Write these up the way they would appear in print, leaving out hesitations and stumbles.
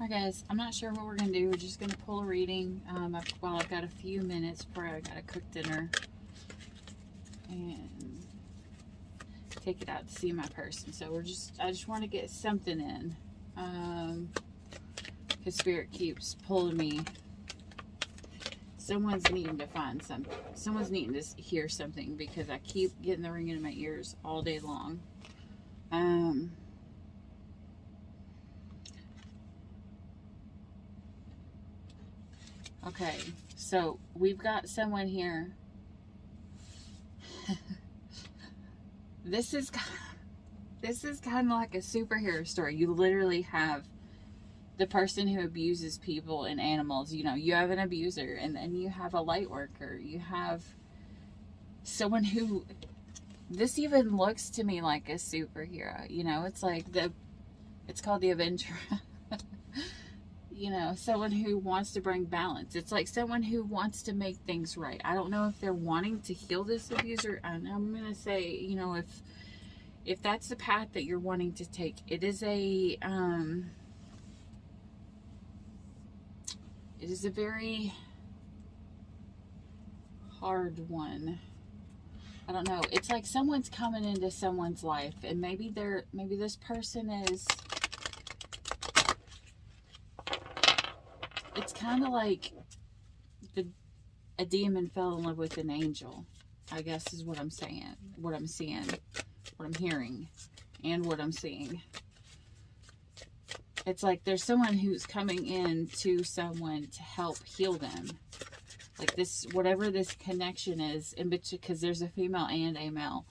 Alright guys, I'm not sure what we're going to do. We're just going to pull a reading while I've got a few minutes before I got to cook dinner. And take it out to see my person. So I just want to get something in. Because Spirit keeps pulling me. Someone's needing to find something. Someone's needing to hear something because I keep getting the ringing in my ears all day long. Okay, so we've got someone here. This is kind of like a superhero story. You literally have the person who abuses people and animals. You know, you have an abuser, and then you have a light worker. You have someone who, this even looks to me like a superhero. You know, it's like it's called the Avenger. You know, someone who wants to bring balance. It's like someone who wants to make things right. I don't know if they're wanting to heal this abuser. And I'm going to say, you know, if that's the path that you're wanting to take, it is a very hard one. I don't know. It's like someone's coming into someone's life, and maybe this person is, it's kind of like a demon fell in love with an angel, I guess is what I'm saying, what I'm seeing, what I'm hearing, and what I'm seeing. It's like there's someone who's coming in to someone to help heal them. Like this, whatever this connection is, because there's a female and a male.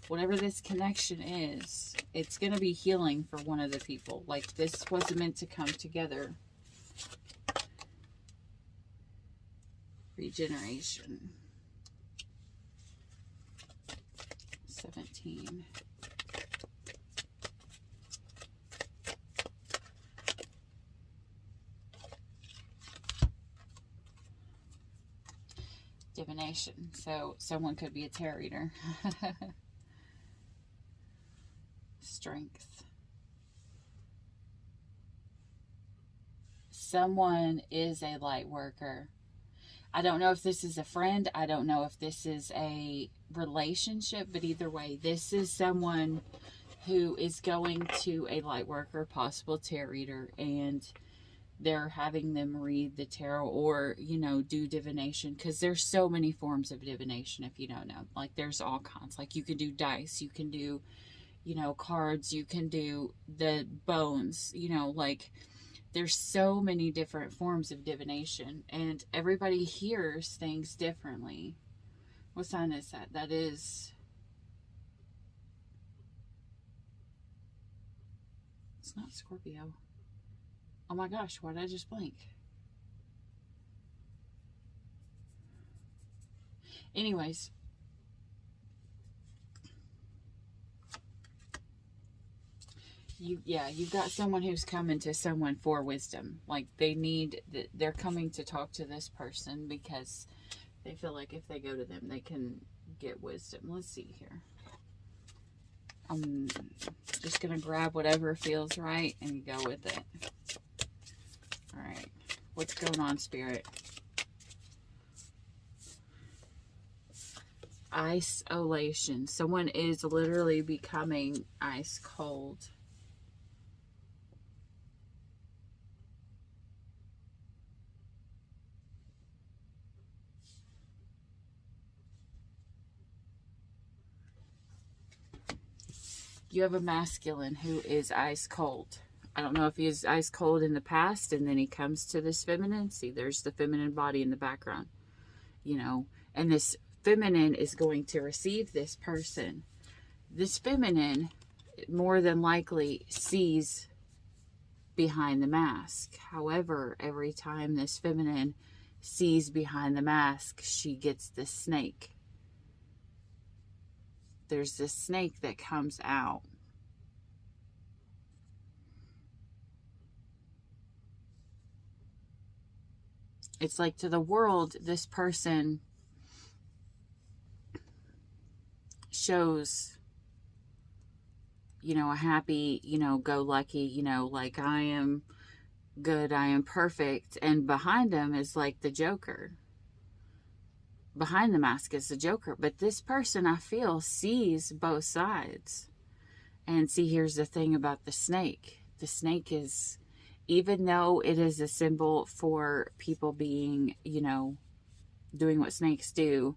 Whatever this connection is, it's going to be healing for one of the people. Like this wasn't meant to come together. Regeneration. 17. Divination. So someone could be a tarot reader. Strength. Someone is a light worker. I don't know if this is a friend. I don't know if this is a relationship, but either way, this is someone who is going to a light worker, possible tarot reader, and they're having them read the tarot or, you know, do divination, because there's so many forms of divination, if you don't know. Like, there's all kinds. Like, you can do dice, you can do, you know, cards, you can do the bones, you know, like, there's so many different forms of divination, and everybody hears things differently. What sign is that? That is... It's not Scorpio. Oh my gosh, why did I just blink? Anyways. You've got someone who's coming to someone for wisdom. Like they're coming to talk to this person because they feel like if they go to them, they can get wisdom. Let's see here. I'm just going to grab whatever feels right and go with it. All right. What's going on, Spirit? Isolation. Someone is literally becoming ice cold. You have a masculine who is ice cold. I don't know if he is ice cold in the past and then he comes to this feminine. See, there's the feminine body in the background, you know, and this feminine is going to receive this person. This feminine more than likely sees behind the mask. However, every time this feminine sees behind the mask, she gets this snake. There's this snake that comes out. It's like to the world, this person shows, you know, a happy, you know, go lucky, you know, like I am good, I am perfect. And behind him is like the Joker. Behind the mask is the Joker. But this person, I feel, sees both sides. And see, here's the thing about the snake. The snake is, even though it is a symbol for people being, doing what snakes do,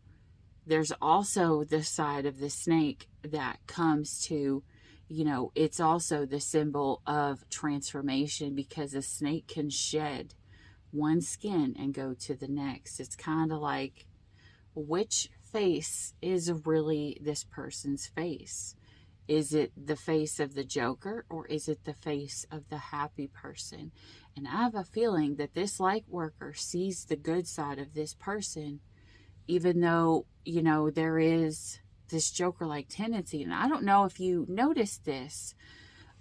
there's also the side of the snake that comes to, it's also the symbol of transformation, because a snake can shed one skin and go to the next. It's kind of like, which face is really this person's face? Is it the face of the Joker, or is it the face of the happy person? And I have a feeling that this light worker sees the good side of this person, even though, there is this Joker-like tendency. And I don't know if you noticed this,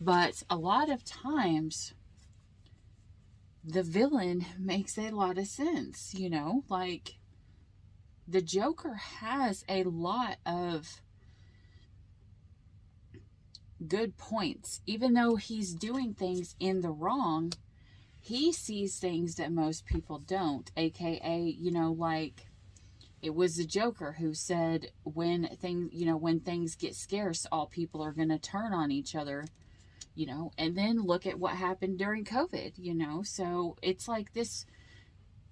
but a lot of times the villain makes a lot of sense, like the Joker has a lot of good points. Even though he's doing things in the wrong, he sees things that most people don't, aka, like it was the Joker who said when things get scarce, all people are going to turn on each other, and then look at what happened during COVID, so it's like this.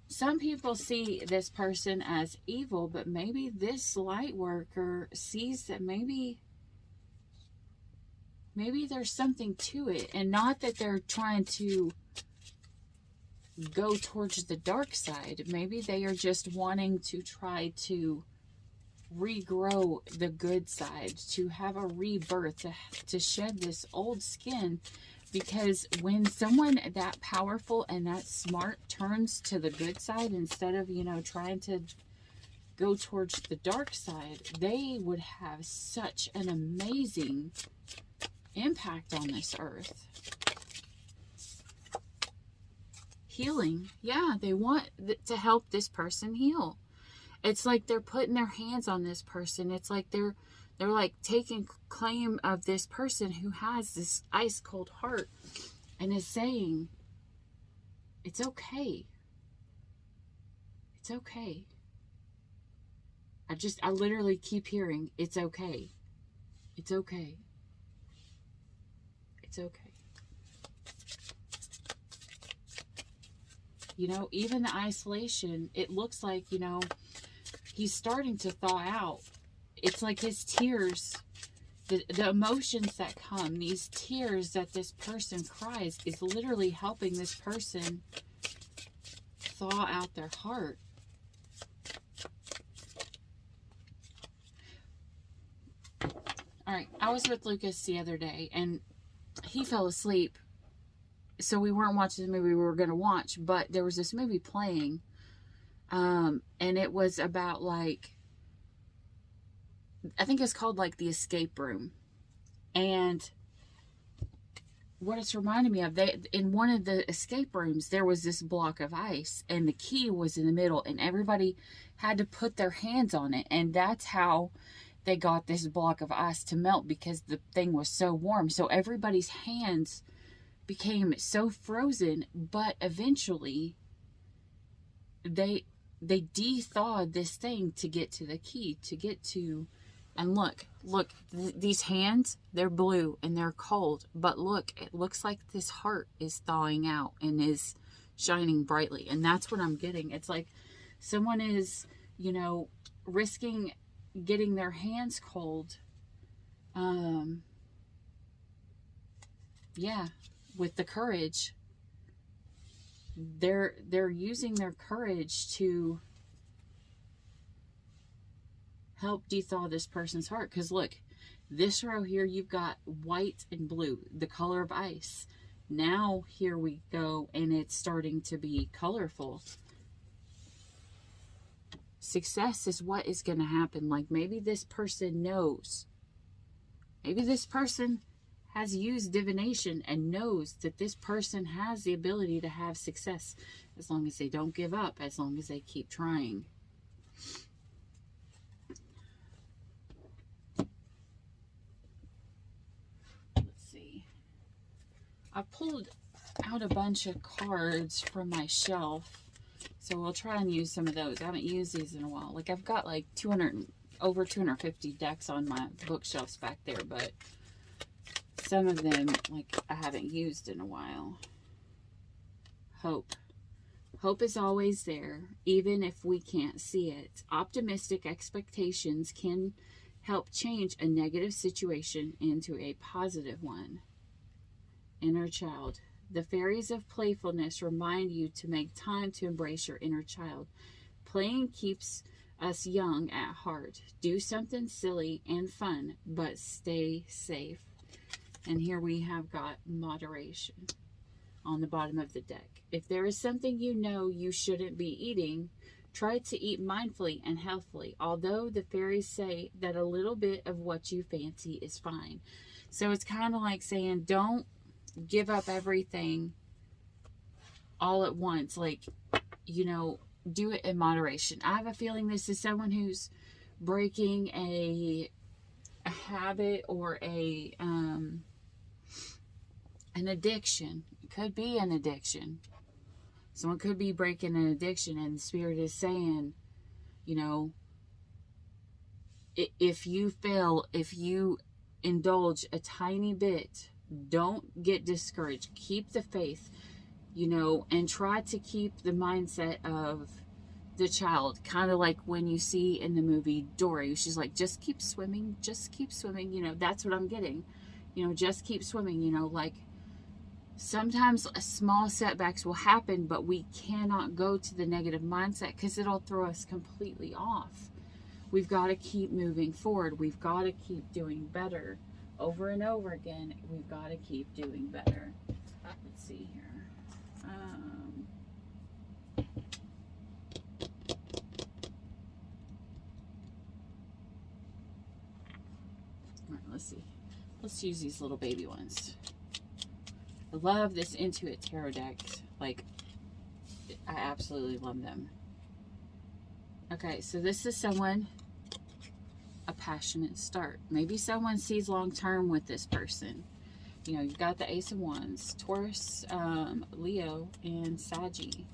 Some people see this person as evil, but maybe this light worker sees that maybe there's something to it, and not that they're trying to go towards the dark side. Maybe they are just wanting to try to regrow the good side, to have a rebirth, to shed this old skin. Because when someone that powerful and that smart turns to the good side instead of, trying to go towards the dark side, they would have such an amazing impact on this earth. Healing. Yeah, they want to help this person heal. It's like they're putting their hands on this person. It's like they're like taking claim of this person who has this ice cold heart and is saying, it's okay. It's okay. I literally keep hearing, it's okay. It's okay. It's okay. Even the isolation, it looks like, he's starting to thaw out. It's like his tears, the emotions that come, these tears that this person cries is literally helping this person thaw out their heart. All right, I was with Lucas the other day, and he fell asleep, so we weren't watching the movie we were going to watch, but there was this movie playing, and it was about, like, I think it's called, like, The Escape Room. And what it's reminding me of, in one of the escape rooms, there was this block of ice, and the key was in the middle, and everybody had to put their hands on it, and that's how they got this block of ice to melt, because the thing was so warm. So everybody's hands became so frozen, but eventually they de-thawed this thing to get to the key, to get to. And look, these hands, they're blue and they're cold, but look, it looks like this heart is thawing out and is shining brightly. And that's what I'm getting. It's like someone is, risking getting their hands cold. Yeah, with the courage. They're using their courage to help de-thaw this person's heart. Because look, this row here, you've got white and blue, the color of ice. Now here we go, and it's starting to be colorful. Success is what is going to happen. Like, maybe this person knows. Maybe this person has used divination and knows that this person has the ability to have success, as long as they don't give up, as long as they keep trying. Let's see. I pulled out a bunch of cards from my shelf. So we'll try and use some of those. I haven't used these in a while. Like I've got like over 250 decks on my bookshelves back there, but some of them like I haven't used in a while. Hope. Hope is always there, even if we can't see it. Optimistic expectations can help change a negative situation into a positive one. Inner child. The fairies of playfulness remind you to make time to embrace your inner child. Playing keeps us young at heart. Do something silly and fun, but stay safe. And here we have got moderation on the bottom of the deck. If there is something you know you shouldn't be eating, try to eat mindfully and healthily, although the fairies say that a little bit of what you fancy is fine. So it's kind of like saying, don't give up everything all at once. Like, you know, do it in moderation. I have a feeling this is someone who's breaking a habit or an addiction. It could be an addiction. Someone could be breaking an addiction, and the Spirit is saying, you know, if you fail, if you indulge a tiny bit, don't get discouraged. Keep the faith, you know, and try to keep the mindset of the child. Kind of like when you see in the movie Dory, she's like, just keep swimming, you know, that's what I'm getting. You know, just keep swimming, you know, like sometimes small setbacks will happen, but we cannot go to the negative mindset because it'll throw us completely off. We've got to keep moving forward. We've got to keep doing better over and over again. We've got to keep doing better. Let's see here. All right, let's see. Let's use these little baby ones. I love this Intuit Tarot deck. Like, I absolutely love them. Okay, so this is someone, a passionate start. Maybe someone sees long term with this person. You know, you've got the Ace of Wands, Taurus, Leo, and Saggy.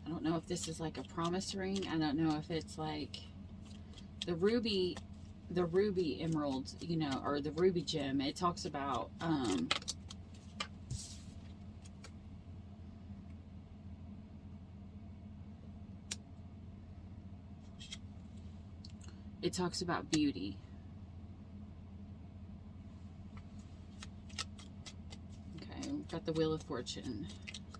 I don't know if this is like a promise ring. I don't know if it's like the ruby emerald, you know, or the ruby gem. It talks about beauty. Okay, we've got the Wheel of Fortune.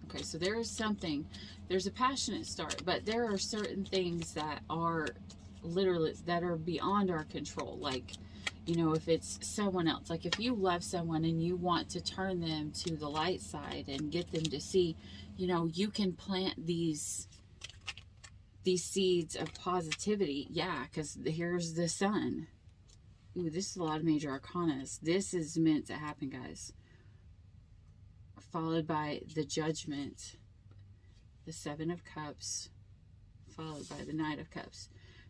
Okay, so there is something, there's a passionate start, but there are certain things that are literally, that are beyond our control. Like, you know, if it's someone else, like if you love someone and you want to turn them to the light side and get them to see, you know, you can plant these seeds of positivity. Yeah, because here's the sun. Ooh, this is a lot of major arcanas. This is meant to happen, guys. Followed by the Judgment, the Seven of Cups, followed by the Knight of Cups.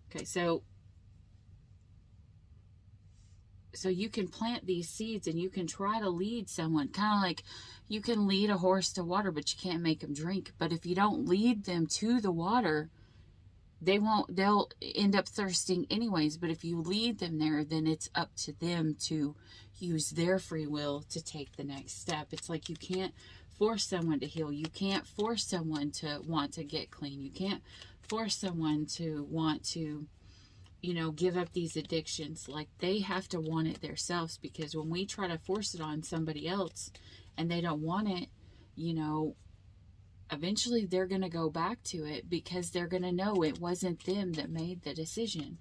Okay, so you can plant these seeds and you can try to lead someone, kind of like you can lead a horse to water, but you can't make them drink. But if you don't lead them to the water, they'll end up thirsting anyways. But if you lead them there, then it's up to them to use their free will to take the next step. It's like you can't force someone to heal. You can't force someone to want to get clean. You can't force someone to want to, you know, give up these addictions. Like, they have to want it themselves, because when we try to force it on somebody else and they don't want it, you know, eventually they're going to go back to it, because they're going to know it wasn't them that made the decision.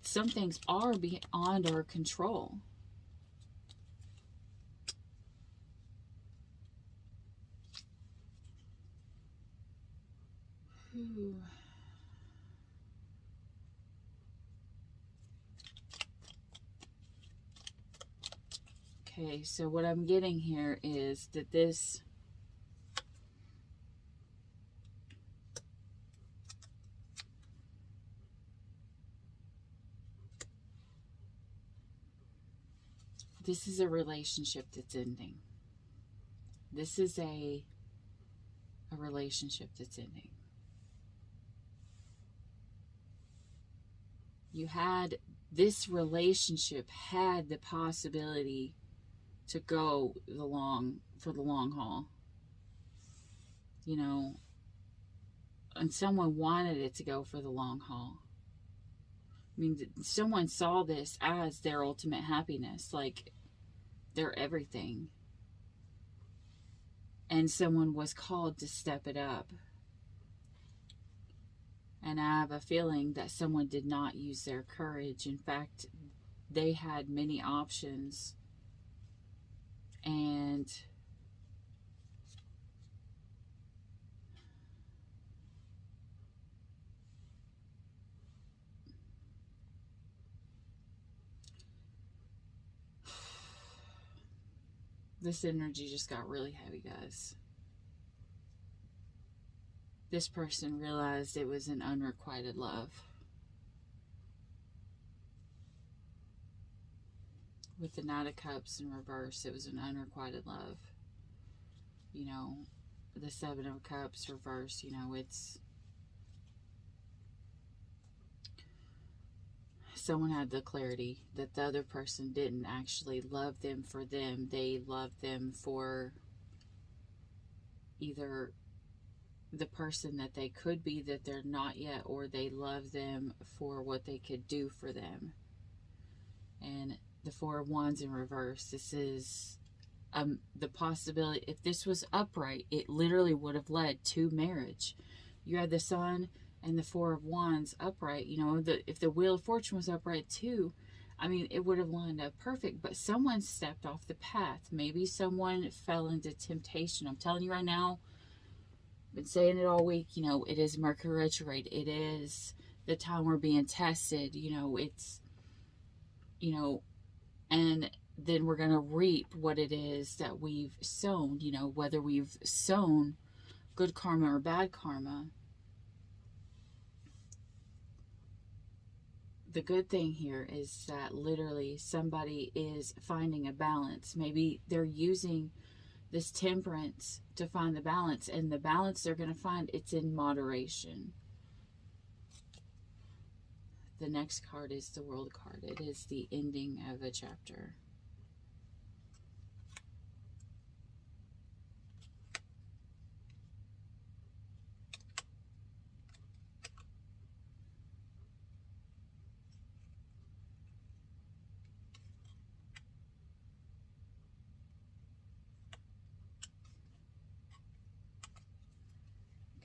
Some things are beyond our control. Ooh. Okay, so what I'm getting here is that this This is a relationship that's ending. This is a relationship that's ending. This relationship had the possibility to go for the long haul. You know, and someone wanted it to go for the long haul. I mean, someone saw this as their ultimate happiness, like their everything. And someone was called to step it up. And I have a feeling that someone did not use their courage. In fact, they had many options. And this energy just got really heavy, guys. This person realized it was an unrequited love. With the Knight of Cups in reverse, it was an unrequited love. You know, the Seven of Cups reverse, you know, it's... Someone had the clarity that the other person didn't actually love them for them. They loved them for either the person that they could be that they're not yet, or they love them for what they could do for them. And the Four of Wands in reverse, this is the possibility. If this was upright, it literally would have led to marriage. You had the Sun and the Four of Wands upright. You know, if the Wheel of Fortune was upright too, I mean, it would have lined up perfect. But someone stepped off the path. Maybe someone fell into temptation. I'm telling you right now, I've been saying it all week, you know, it is Mercury retrograde. It is the time we're being tested. You know, it's, you know, and then we're going to reap what it is that we've sown, you know, whether we've sown good karma or bad karma. The good thing here is that literally somebody is finding a balance. Maybe they're using this temperance to find the balance, and the balance they're going to find, it's in moderation. The next card is the World card. It is the ending of a chapter.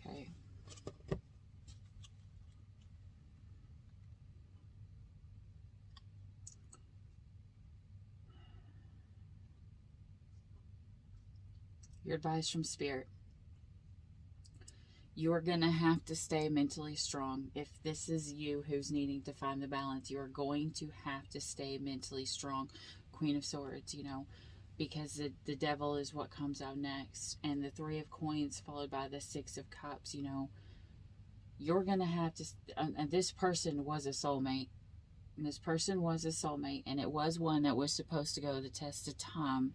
Okay. Your advice from Spirit. You're going to have to stay mentally strong. If this is you who's needing to find the balance, you're going to have to stay mentally strong. Queen of Swords, you know, because the devil is what comes out next. And the Three of Coins followed by the Six of Cups, you know. You're going to have to, and this person was a soulmate. And this person was a soulmate, and it was one that was supposed to go the test of time.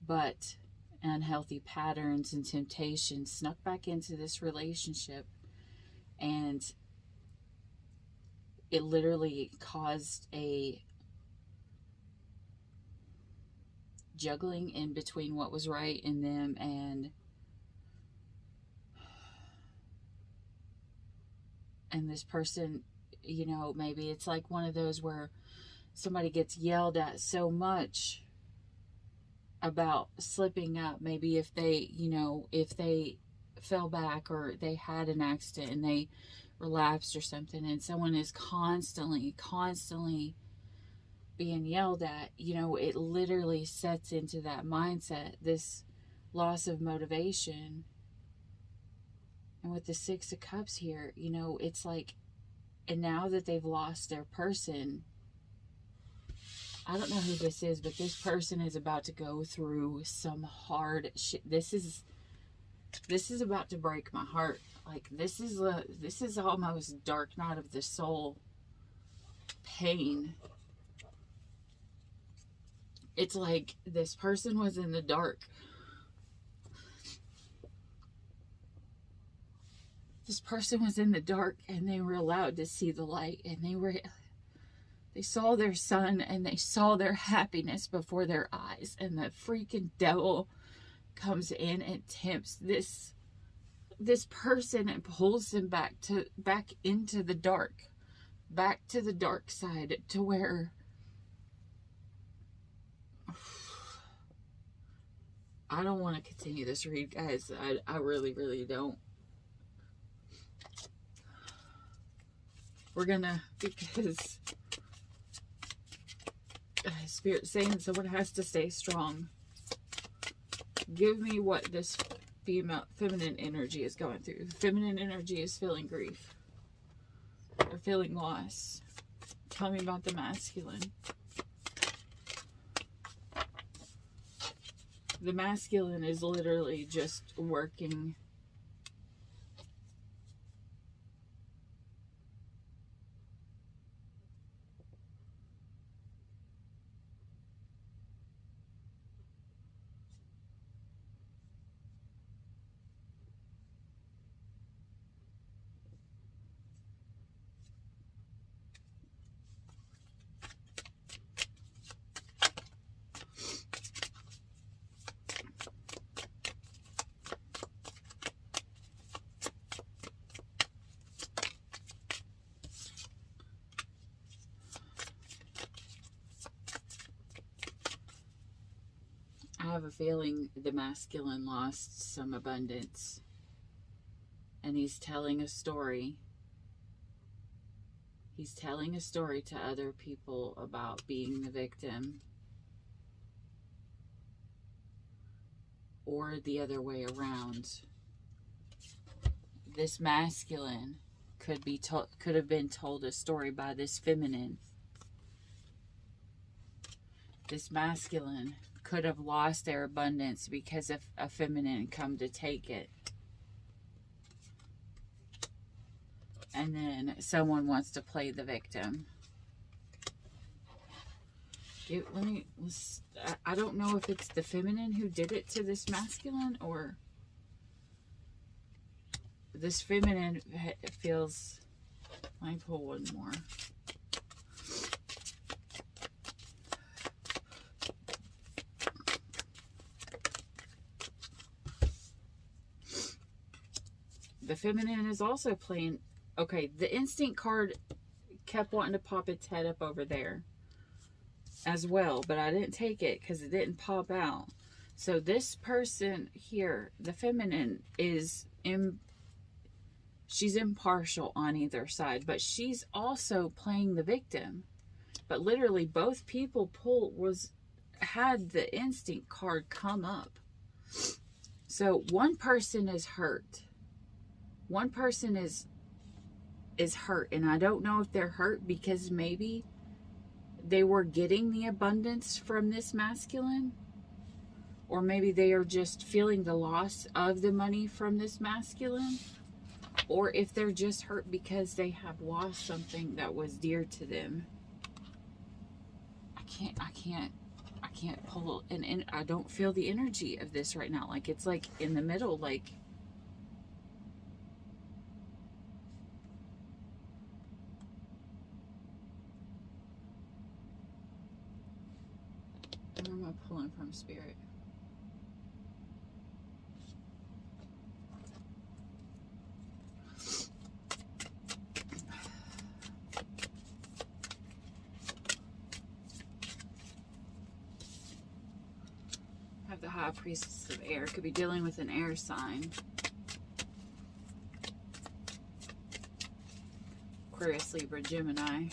But unhealthy patterns and temptations snuck back into this relationship, and it literally caused a juggling in between what was right in them and this person. You know, maybe it's like one of those where somebody gets yelled at so much about slipping up. Maybe if they, you know, if they fell back or they had an accident and they relapsed or something, and someone is constantly being yelled at, you know, it literally sets into that mindset, this loss of motivation. And with the Six of Cups here, you know, it's like, and now that they've lost their person, I don't know who this is, but this person is about to go through some hard shit. This is about to break my heart. Like, this is almost dark night of the soul pain. It's like this person was in the dark. This person was in the dark and they were allowed to see the light, and they saw their son and they saw their happiness before their eyes, and the freaking devil comes in and tempts this person and pulls them back into the dark, back to the dark side, to where I don't want to continue this read, guys. I really, really don't. We're gonna, because Spirit's saying someone has to stay strong. Give me what this feminine energy is going through. Feminine energy is feeling grief or feeling loss. Tell me about the masculine. The masculine is literally just working. I have a feeling the masculine lost some abundance, and he's telling a story. He's telling a story to other people about being the victim, or the other way around. This masculine could have been told a story by this feminine. This masculine could have lost their abundance because of a feminine come to take it. And then someone wants to play the victim. I don't know if it's the feminine who did it to this masculine, or this feminine feels. Let me pull one more. The feminine is also playing. Okay, the instinct card kept wanting to pop its head up over there as well, but I didn't take it because it didn't pop out. So this person here, the feminine, she's impartial on either side, but she's also playing the victim. But literally both people had the instinct card come up. So one person is hurt. One person is hurt, and I don't know if they're hurt because maybe they were getting the abundance from this masculine, or maybe they are just feeling the loss of the money from this masculine, or if they're just hurt because they have lost something that was dear to them. I can't pull, and I don't feel the energy of this right now. Like, it's like in the middle, like, where am I pulling from, Spirit? I have the High Priestess of Air. Could be dealing with an air sign. Aquarius, Libra, Gemini.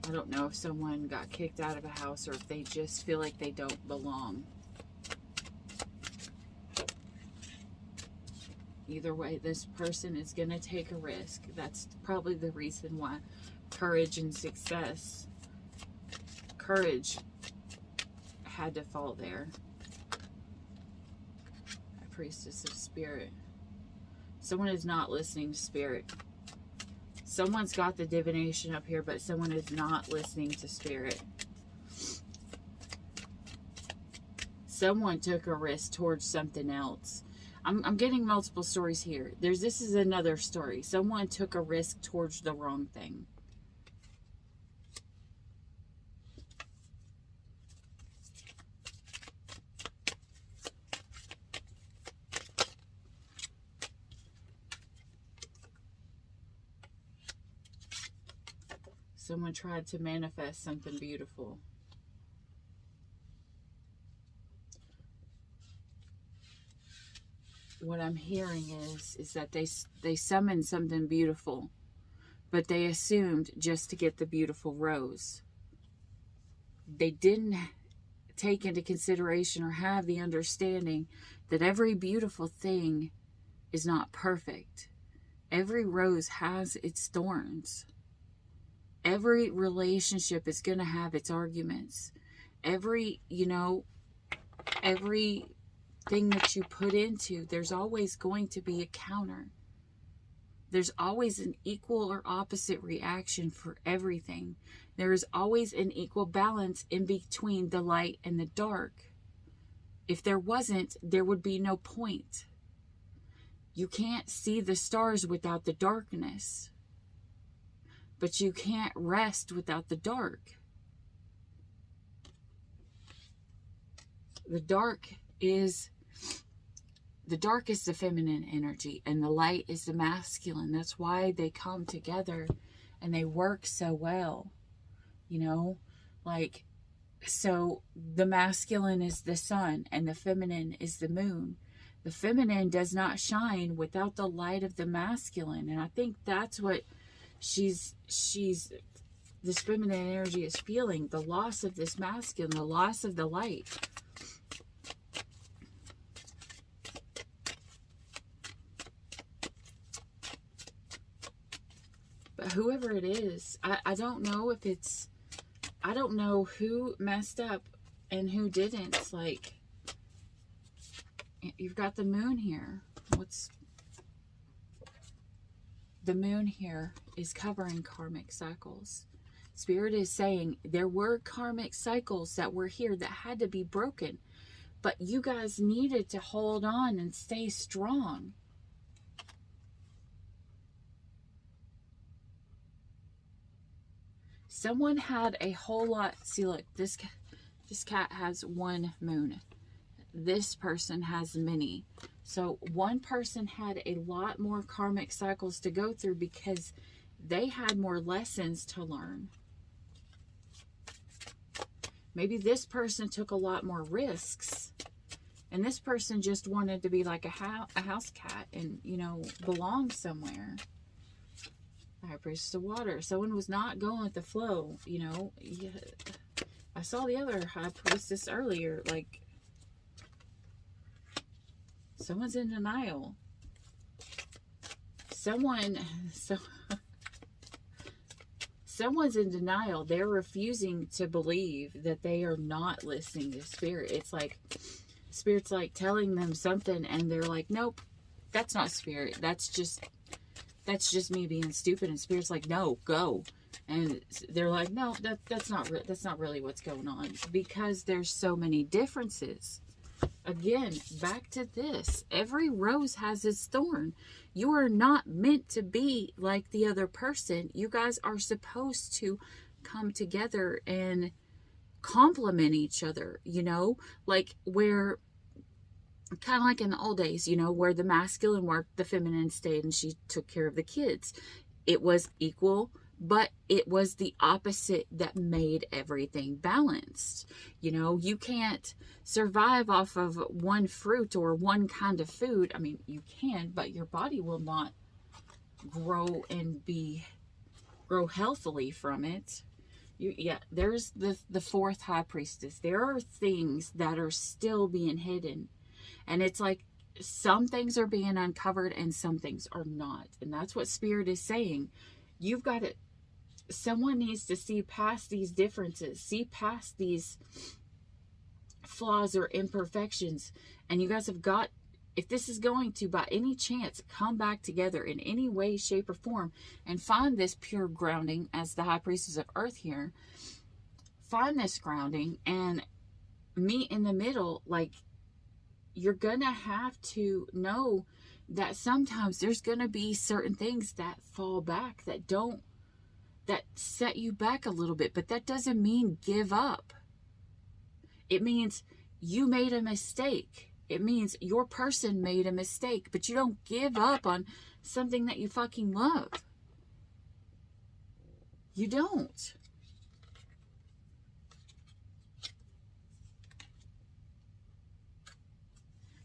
I don't know if someone got kicked out of a house or if they just feel like they don't belong. Either way, this person is going to take a risk. That's probably the reason why. Courage and success. Courage had to fall there. A Priestess of Spirit. Someone is not listening to Spirit. Someone's got the divination up here, but someone is not listening to Spirit. Someone took a risk towards something else. I'm getting multiple stories here. This is another story. Someone took a risk towards the wrong thing. Someone tried to manifest something beautiful. What I'm hearing is that they summoned something beautiful, but they assumed just to get the beautiful rose. They didn't take into consideration or have the understanding that every beautiful thing is not perfect. Every rose has its thorns. Every relationship is going to have its arguments. Every thing that you put into, there's always going to be a counter. There's always an equal or opposite reaction for everything. There is always an equal balance in between the light and the dark. If there wasn't, there would be no point. You can't see the stars without the darkness. But you can't rest without the dark. The dark is the feminine energy, and the light is the masculine. That's why they come together and they work so well. So the masculine is the sun and the feminine is the moon. The feminine does not shine without the light of the masculine. And I think that's what this feminine energy is feeling, the loss of this masculine, the loss of the light. But whoever it is, I don't know if it's, I don't know who messed up and who didn't. It's like, you've got the moon here. The moon here is covering karmic cycles. Spirit is saying there were karmic cycles that were here that had to be broken, but you guys needed to hold on and stay strong. Someone had a whole lot. See, look, this cat has one moon. This person has many. So one person had a lot more karmic cycles to go through because they had more lessons to learn. Maybe this person took a lot more risks, and this person just wanted to be like a house cat and, belong somewhere. High Priestess of Water. Someone was not going with the flow, Yeah. I saw the other High Priestess earlier, like, someone's in denial. Someone's in denial. They're refusing to believe that they are not listening to Spirit. It's like Spirit's like telling them something and they're like, nope, that's not Spirit. That's just me being stupid. And Spirit's like, no, go. And they're like, no, that's not really what's going on, because there's so many differences. Again, back to this. Every rose has its thorn. You are not meant to be like the other person. You guys are supposed to come together and complement each other, like where, kind of like in the old days, where the masculine worked, the feminine stayed and she took care of the kids. It was equal, but it was the opposite that made everything balanced. You can't survive off of one fruit or one kind of food. I mean, you can, but your body will not grow healthily from it. There's the fourth High Priestess. There are things that are still being hidden. And it's like some things are being uncovered and some things are not. And that's what Spirit is saying. Someone needs to see past these differences, see past these flaws or imperfections. And you guys have got if this is going to, by any chance, come back together in any way, shape, or form, and find this pure grounding as the High Priestess of Earth here, find this grounding and meet in the middle, like, you're gonna have to know that sometimes there's gonna be certain things that fall back, that set you back a little bit, but that doesn't mean give up. It means you made a mistake. It means your person made a mistake, but you don't give up on something that you fucking love. You don't.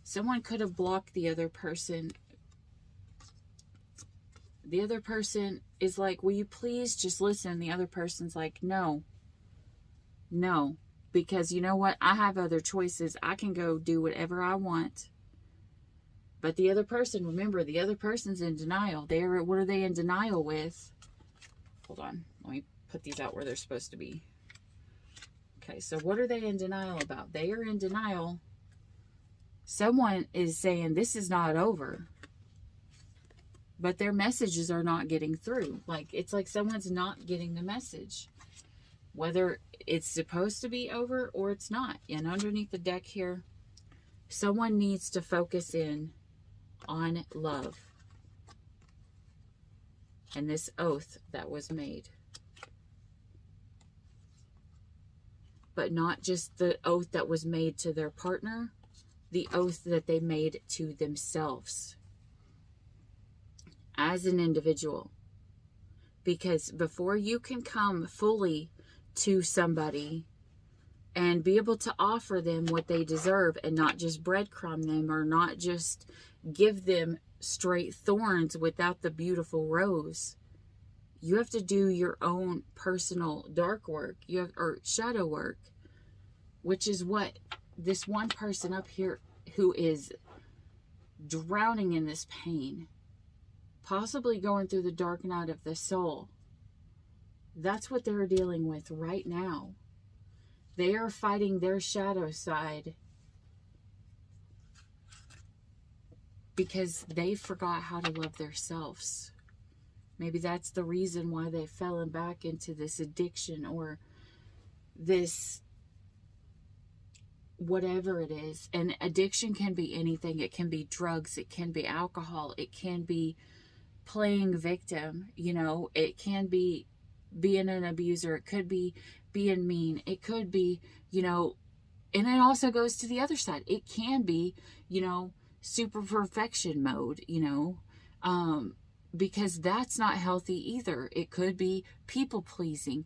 Someone could have blocked the other person. The other person is like, will you please just listen? The other person's like, no. No. Because you know what? I have other choices. I can go do whatever I want. But the other person, remember, the other person's in denial. What are they in denial with? Hold on. Let me put these out where they're supposed to be. Okay, so what are they in denial about? They are in denial. Someone is saying this is not over. But their messages are not getting through. Like, it's like someone's not getting the message. Whether it's supposed to be over or it's not. And underneath the deck here, someone needs to focus in on love. And this oath that was made. But not just the oath that was made to their partner, the oath that they made to themselves as an individual. Because before you can come fully to somebody and be able to offer them what they deserve and not just breadcrumb them or not just give them straight thorns without the beautiful rose, you have to do your own personal dark work, or shadow work, which is what this one person up here who is drowning in this pain, possibly going through the dark night of the soul, that's what they're dealing with right now. They are fighting their shadow side because they forgot how to love themselves. Maybe that's the reason why they fell back into this addiction or this whatever it is. And addiction can be anything. It can be drugs. It can be alcohol. It can be playing victim. You know, it can be being an abuser. It could be being mean. It could be, you know, and it also goes to the other side. It can be, you know, super perfection mode, you know, because that's not healthy either. It could be people pleasing.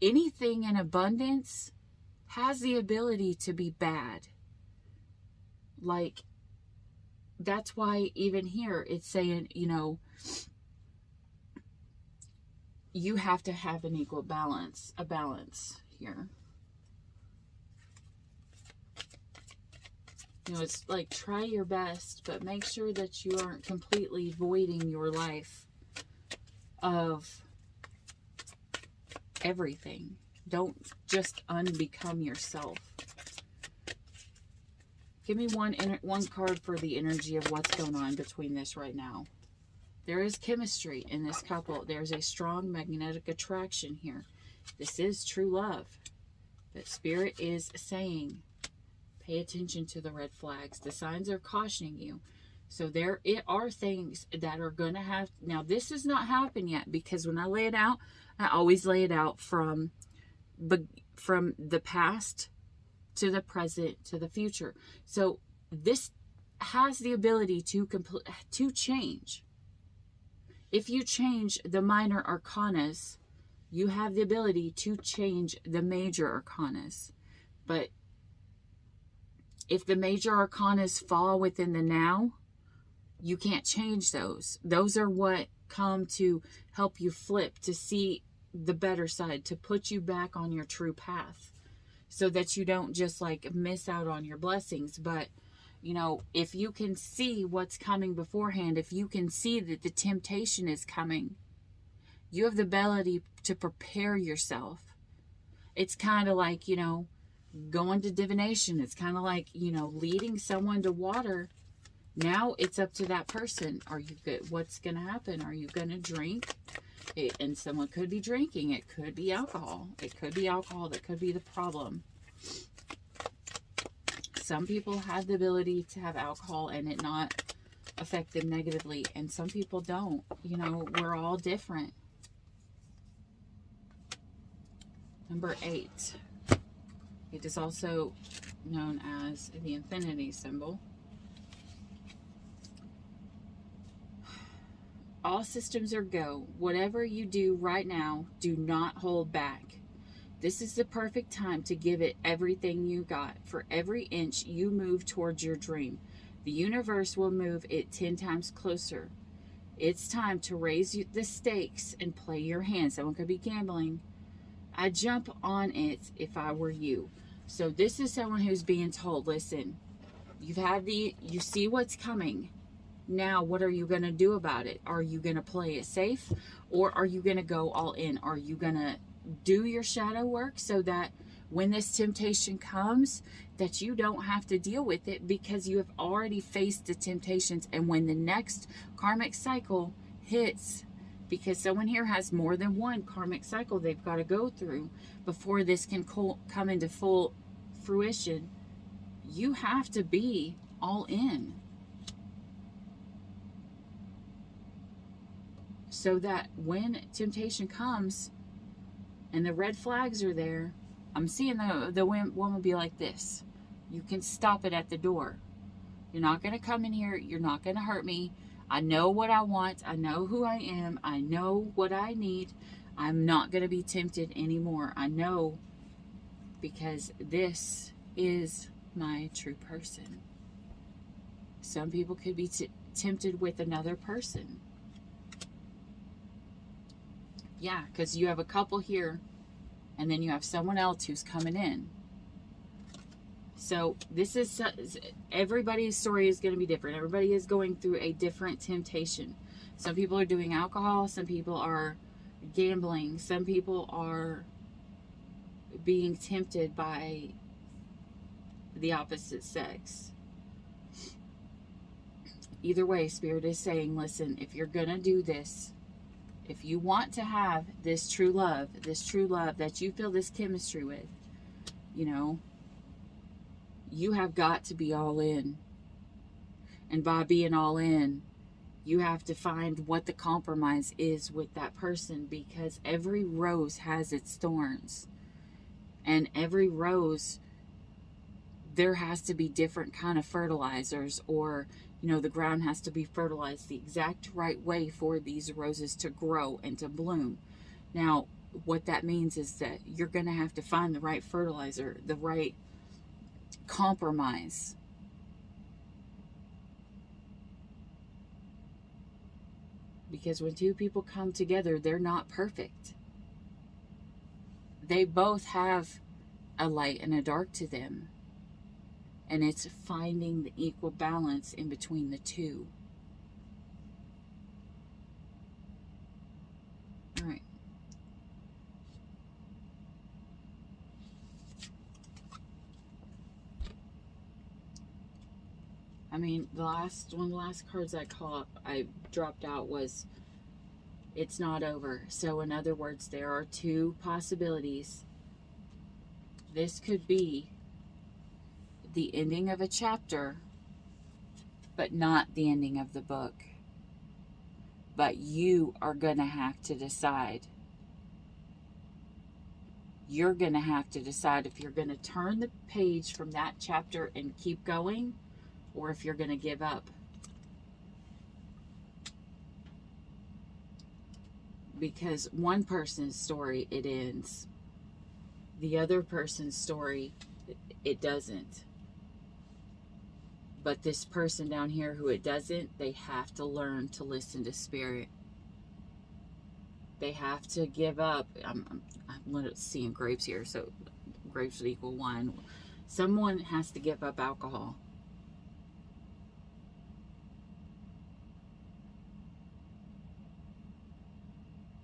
Anything in abundance has the ability to be bad. Like, that's why even here it's saying, you know, you have to have an equal balance, a balance here. You know, it's like, try your best, but make sure that you aren't completely voiding your life of everything. Don't just unbecome yourself. Give me one card for the energy of what's going on between this right now. There is chemistry in this couple. There's a strong magnetic attraction here. This is true love. But Spirit is saying, pay attention to the red flags. The signs are cautioning you. So there are things that are going to have... Now, this has not happened yet, because when I lay it out, I always lay it out from the past to the present to the future. So this has the ability to change. If you change the minor arcanas, you have the ability to change the major arcanas. But if the major arcanas fall within the now, you can't change those. Those are what come to help you flip, to see the better side, to put you back on your true path, so that you don't just like miss out on your blessings. But you know, if you can see what's coming beforehand, if you can see that the temptation is coming, you have the ability to prepare yourself. It's kind of like, you know, going to divination. It's kind of like, you know, leading someone to water. Now it's up to that person. Are you good? What's going to happen? Are you going to drink? And someone could be drinking. It could be alcohol. It could be alcohol that could be the problem. Some people have the ability to have alcohol and it not affect them negatively, and some people don't. You know, we're all different. Number 8. It is also known as the infinity symbol. All systems are go. Whatever you do right now, do not hold back. This is the perfect time to give it everything you got. For every inch you move towards your dream, the universe will move it 10 times closer. It's time to raise the stakes and play your hand. Someone could be gambling. I'd jump on it if I were you. So this is someone who's being told, listen, you see what's coming. Now, what are you going to do about it? Are you going to play it safe, or are you going to go all in? Are you going to do your shadow work so that when this temptation comes, that you don't have to deal with it because you have already faced the temptations? And when the next karmic cycle hits, because someone here has more than one karmic cycle they've got to go through before this can come into full fruition, you have to be all in. So that when temptation comes and the red flags are there, I'm seeing the woman be like this. You can stop it at the door. You're not going to come in here. You're not going to hurt me. I know what I want. I know who I am. I know what I need. I'm not going to be tempted anymore. I know, because this is my true person. Some people could be tempted with another person. Yeah, because you have a couple here, and then you have someone else who's coming in. So this is, everybody's story is going to be different. Everybody is going through a different temptation. Some people are doing alcohol. Some people are gambling. Some people are being tempted by the opposite sex. Either way, Spirit is saying, listen, if you're going to do this, if you want to have this true love that you feel this chemistry with, you know, you have got to be all in. And by being all in, you have to find what the compromise is with that person, because every rose has its thorns. And every rose, there has to be different kind of fertilizers, or you know, the ground has to be fertilized the exact right way for these roses to grow and to bloom. Now, what that means is that you're going to have to find the right fertilizer, the right compromise. Because when two people come together, they're not perfect. They both have a light and a dark to them. And it's finding the equal balance in between the two. All right. I mean, one of the last cards I dropped out was, it's not over. So in other words, there are two possibilities. This could be the ending of a chapter, but not the ending of the book. But you are going to have to decide. You're going to have to decide if you're going to turn the page from that chapter and keep going, or if you're going to give up. Because one person's story, it ends. The other person's story, it doesn't. But this person down here who it doesn't, they have to learn to listen to Spirit. They have to give up. I'm seeing grapes here, so grapes would equal wine. Someone has to give up alcohol.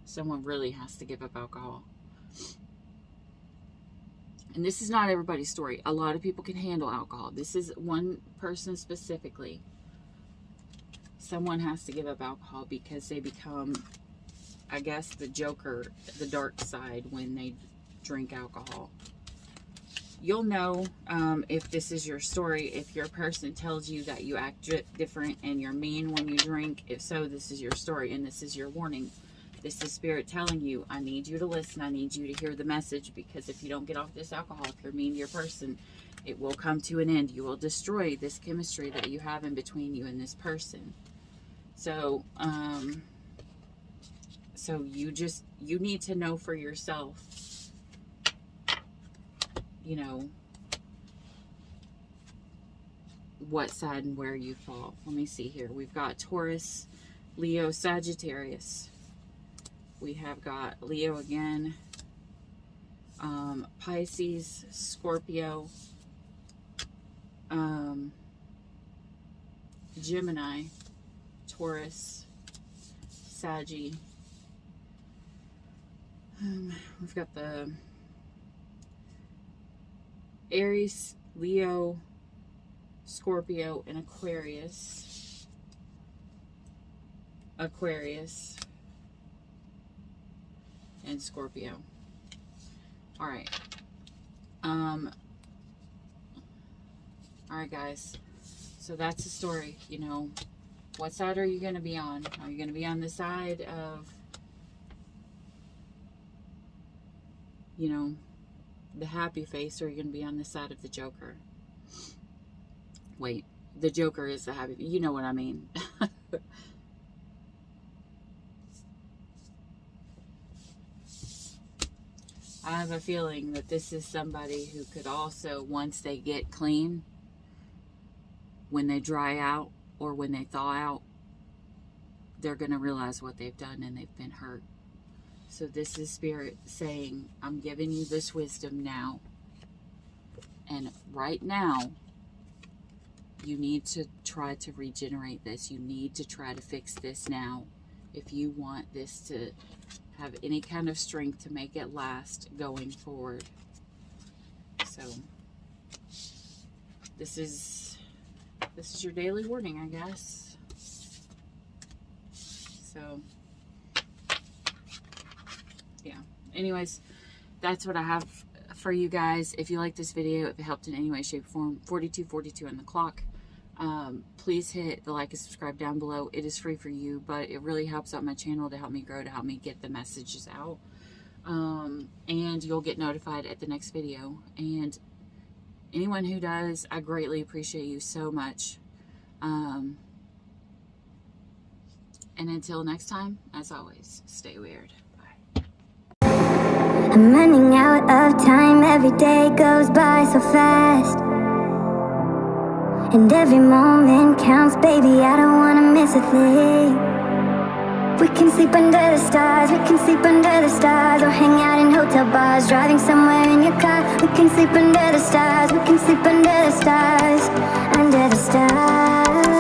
Someone really has to give up alcohol. And this is not everybody's story. A lot of people can handle alcohol. This is one person specifically. someone has to give up alcohol because they become, I guess, the Joker, the dark side when they drink alcohol. You'll know if this is your story, if your person tells you that you act different and you're mean when you drink. If so, this is your story and this is your warning. This is Spirit telling you, I need you to listen. I need you to hear the message, because if you don't get off this alcohol, if you're mean to your person, it will come to an end. You will destroy this chemistry that you have in between you and this person. So, so you need to know for yourself, you know, what side and where you fall. Let me see here. We've got Taurus, Leo, Sagittarius. We have got Leo again, Pisces, Scorpio, Gemini, Taurus, Saggy. We've got the Aries, Leo, Scorpio, and Aquarius. And Scorpio. All right. All right, guys. So that's the story. You know, what side are you going to be on? Are you going to be on the side of, you know, the happy face, or are you going to be on the side of the Joker? Wait, the Joker is the happy, you know what I mean. I have a feeling that this is somebody who could also, once they get clean, when they dry out or when they thaw out, they're going to realize what they've done and they've been hurt. So this is Spirit saying, I'm giving you this wisdom now. And right now, you need to try to regenerate this. You need to try to fix this now if you want this to have any kind of strength to make it last going forward. So this is your daily warning, I guess. So yeah, anyways, that's what I have for you guys. If you like this video, if it helped in any way, shape, or form, 4242 on the clock. Please hit the like and subscribe down below. It is free for you, but it really helps out my channel to help me grow, to help me get the messages out. And you'll get notified at the next video. And anyone who does, I greatly appreciate you so much. And until next time, as always, stay weird. Bye. I'm running out of time. Every day goes by so fast, and every moment counts, baby, I don't wanna miss a thing. We can sleep under the stars, we can sleep under the stars, or hang out in hotel bars, driving somewhere in your car. We can sleep under the stars, we can sleep under the stars, under the stars.